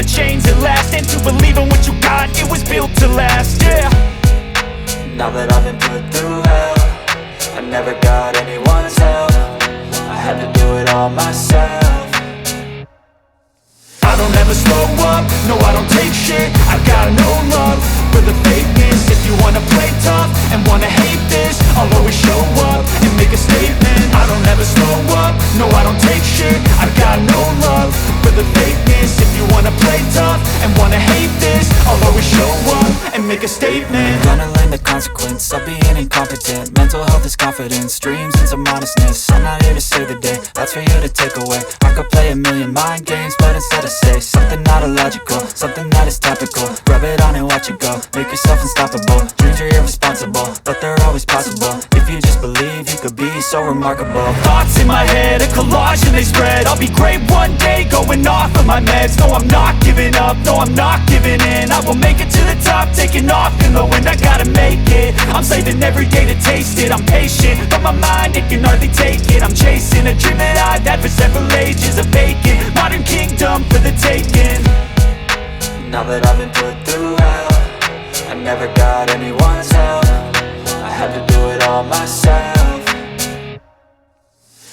the chains at last, and to believe in what you got, it was built to last, yeah. Now that I've been put through hell, I never got anyone's help. I had to do it all myself. I don't ever slow up, no I don't take shit. I got no love for the fakeness. If you wanna play tough and wanna hate this, I'll always show up and make a statement. I don't ever slow up, no I don't take shit. I got no love for the fakeness. If you wanna play tough and wanna hate this, I'll always show up and make a statement. Gonna learn the consequence of being incompetent. Mental health is confidence, dreams and some honestness. I'm not here to save the day, that's for you to take away. I could play a million mind games, but instead I say something not illogical, something that is topical. Rub it on and watch it go, make yourself unstoppable. Dreams are irresponsible, but they're always possible. If you just believe, you could be so remarkable. Thoughts in my head, a collage and they spread. I'll be great one day, going off of my meds. No, I'm not giving up, no, I'm not giving in. I will make it to the top, taking off in the wind. I gotta make it, I'm saving every day to taste it. I'm patient, but my mind, it can hardly take it. I'm chasing a dream that I've had for several ages. A vacant, modern kingdom for the taking. Now that I've been put through hell, I never got anyone's help. I had to do it all myself.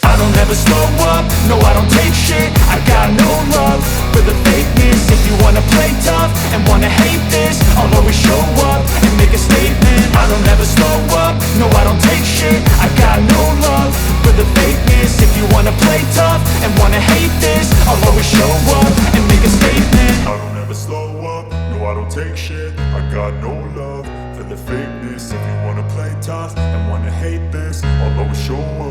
I don't ever slow up, no I don't take shit. I got no love for the fakeness. If you wanna play tough and wanna hate this, I'll always show up and make a statement. I don't ever slow up, no I don't take shit. I got no love for the fakeness. If you wanna play tough and wanna hate this, I'll always show up and make a statement. I don't ever slow up, no I don't take shit. I got no love for the fakeness. If you wanna play tough and wanna hate this, I'll always show up